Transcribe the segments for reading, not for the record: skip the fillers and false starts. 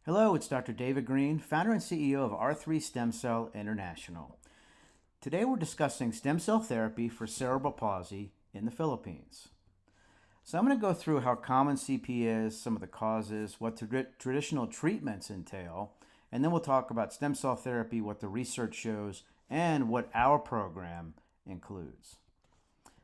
Hello, it's Dr. David Greene, founder and CEO of R3 Stem Cell International. Today we're discussing stem cell therapy for cerebral palsy in the Philippines. So I'm going to go through how common CP is, some of the causes, what traditional treatments entail, and then we'll talk about stem cell therapy, what the research shows, and what our program includes.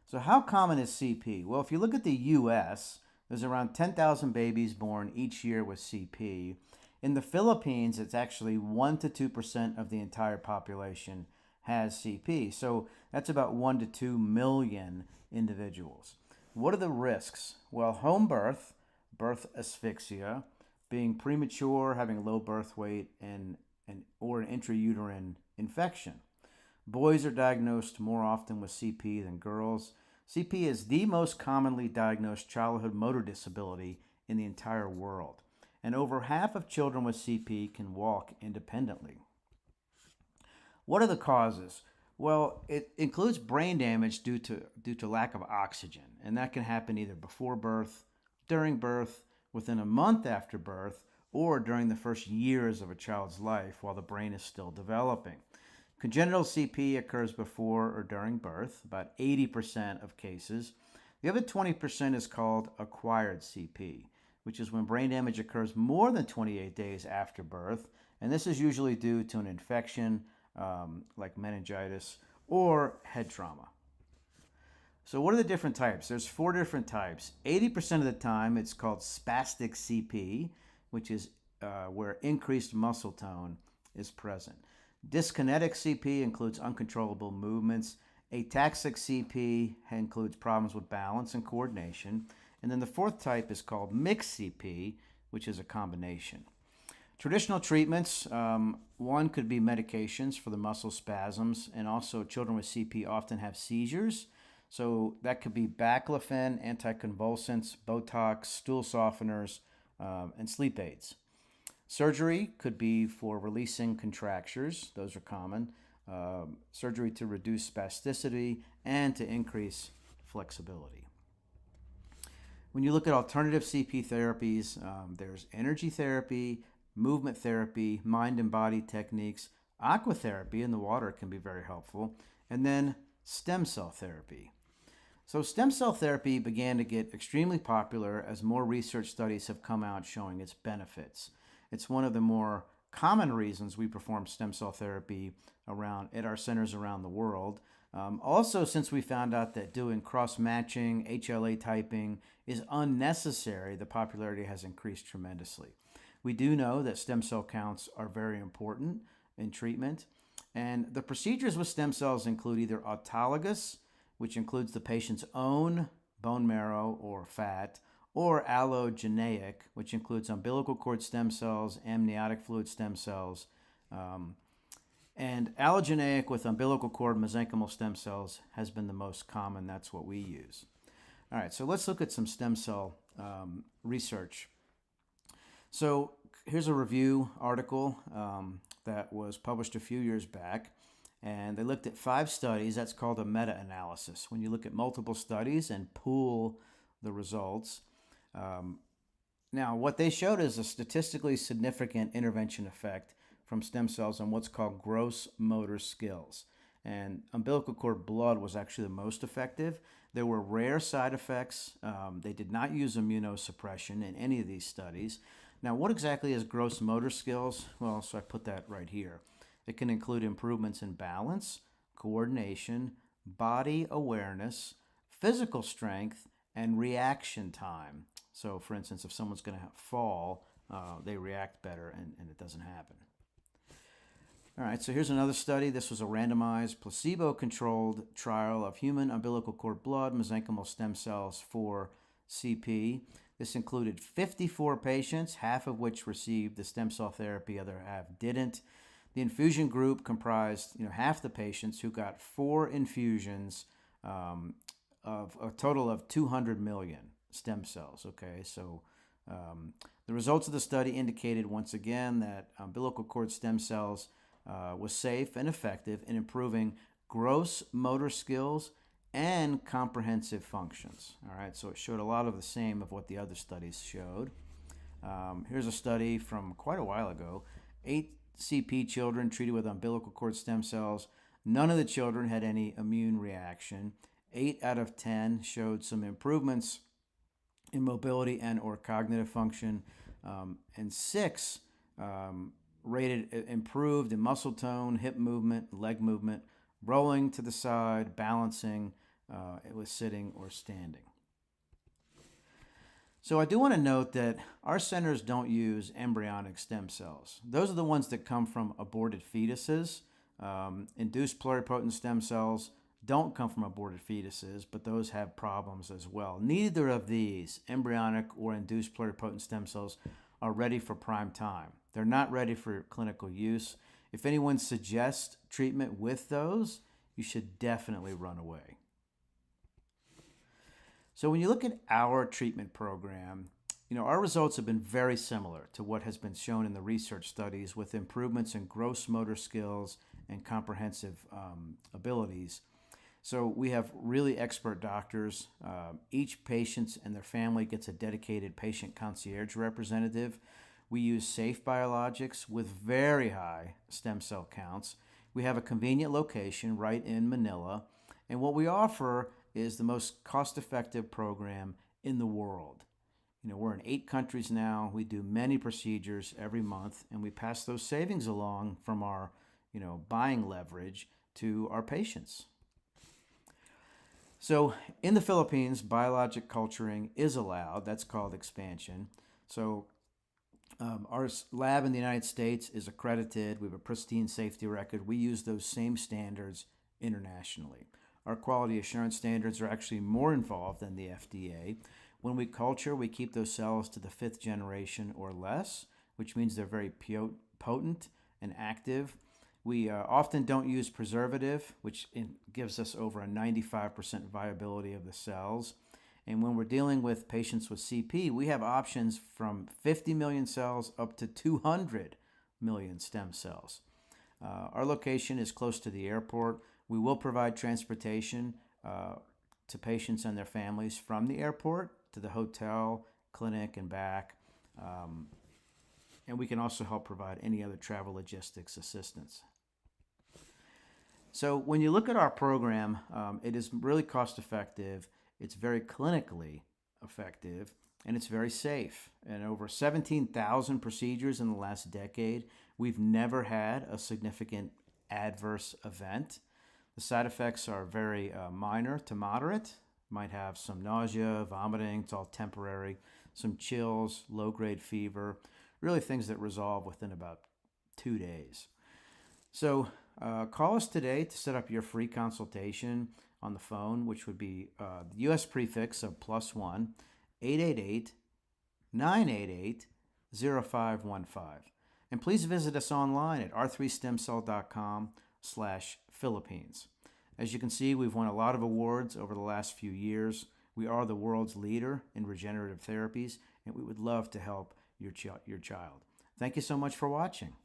So how common is CP? Well, if you look at the US, there's around 10,000 babies born each year with CP. In the Philippines, it's actually 1 to 2% of the entire population has CP. So that's about 1 to 2 million individuals. What are the risks? Well, home birth, birth asphyxia, being premature, having low birth weight, or an intrauterine infection. Boys are diagnosed more often with CP than girls. CP is the most commonly diagnosed childhood motor disability in the entire world, and over half of children with CP can walk independently. What are the causes? Well, it includes brain damage due to lack of oxygen, and that can happen either before birth, during birth, within a month after birth, or during the first years of a child's life while the brain is still developing. Congenital CP occurs before or during birth, about 80% of cases. The other 20% is called acquired CP, which is when brain damage occurs more than 28 days after birth, and this is usually due to an infection like meningitis or head trauma. So what are the different types? There's 4 different types. 80% of the time it's called spastic CP, which is where increased muscle tone is present. Dyskinetic CP includes uncontrollable movements. Ataxic CP includes problems with balance and coordination. And then the 4th type is called mixed CP, which is a combination. Traditional treatments, one could be medications for the muscle spasms, and also children with CP often have seizures. So that could be baclofen, anticonvulsants, Botox, stool softeners, and sleep aids. Surgery could be for releasing contractures, those are common. Surgery to reduce spasticity and to increase flexibility. When you look at alternative CP therapies, there's energy therapy, movement therapy, mind and body techniques, aquatherapy in the water can be very helpful, and then stem cell therapy. So stem cell therapy began to get extremely popular as more research studies have come out showing its benefits. It's one of the more common reasons we perform stem cell therapy at our centers around the world. Also, since we found out that doing cross-matching, HLA typing is unnecessary, the popularity has increased tremendously. We do know that stem cell counts are very important in treatment, and the procedures with stem cells include either autologous, which includes the patient's own bone marrow or fat, or allogeneic, which includes umbilical cord stem cells, amniotic fluid stem cells, and allogeneic with umbilical cord mesenchymal stem cells has been the most common. That's what we use. All right, so let's look at some stem cell research. So here's a review article that was published a few years back, and they looked at 5 studies. That's called a meta-analysis, when you look at multiple studies and pool the results. Now, what they showed is a statistically significant intervention effect from stem cells on what's called gross motor skills. And umbilical cord blood was actually the most effective. There were rare side effects. They did not use immunosuppression in any of these studies. Now, what exactly is gross motor skills? Well, so I put that right here. It can include improvements in balance, coordination, body awareness, physical strength, and reaction time. So, for instance, if someone's going to fall, they react better and it doesn't happen. All right, so here's another study. This was a randomized, placebo-controlled trial of human umbilical cord blood mesenchymal stem cells for CP. This included 54 patients, half of which received the stem cell therapy, other half didn't. The infusion group comprised, half the patients who got 4 infusions of a total of 200 million stem cells. Okay, so the results of the study indicated once again that umbilical cord stem cells was safe and effective in improving gross motor skills and comprehensive functions. All right, so it showed a lot of the same of what the other studies showed. Here's a study from quite a while ago. 8 CP children treated with umbilical cord stem cells. None of the children had any immune reaction. 8 out of 10 showed some improvements in mobility and or cognitive function, and 6 rated improved in muscle tone, hip movement, leg movement, rolling to the side, balancing, it was sitting or standing. So I do want to note that our centers don't use embryonic stem cells. Those are the ones that come from aborted fetuses. Induced pluripotent stem cells don't come from aborted fetuses, but those have problems as well. Neither of these, embryonic or induced pluripotent stem cells, are ready for prime time. They're not ready for clinical use. If anyone suggests treatment with those, you should definitely run away. So when you look at our treatment program, our results have been very similar to what has been shown in the research studies, with improvements in gross motor skills and comprehensive abilities. So we have really expert doctors. Each patient and their family gets a dedicated patient concierge representative. We use safe biologics with very high stem cell counts. We have a convenient location right in Manila. And what we offer is the most cost-effective program in the world. We're in 8 countries now. We do many procedures every month, and we pass those savings along from our, buying leverage to our patients. So in the Philippines, biologic culturing is allowed. That's called expansion. So our lab in the United States is accredited. We have a pristine safety record. We use those same standards internationally. Our quality assurance standards are actually more involved than the FDA. When we culture, we keep those cells to the 5th generation or less, which means they're very potent and active. We often don't use preservative, which gives us over a 95% viability of the cells. And when we're dealing with patients with CP, we have options from 50 million cells up to 200 million stem cells. Our location is close to the airport. We will provide transportation to patients and their families from the airport to the hotel, clinic, and back. And we can also help provide any other travel logistics assistance. So when you look at our program, it is really cost effective, it's very clinically effective, and it's very safe. And over 17,000 procedures in the last decade, we've never had a significant adverse event. The side effects are very minor to moderate. Might have some nausea, vomiting, it's all temporary, some chills, low-grade fever, really things that resolve within about 2 days. So call us today to set up your free consultation on the phone, which would be the U.S. prefix of +1 888-988-0515. And please visit us online at r3stemcell.com/Philippines. As you can see, we've won a lot of awards over the last few years. We are the world's leader in regenerative therapies, and we would love to help your child. Thank you so much for watching.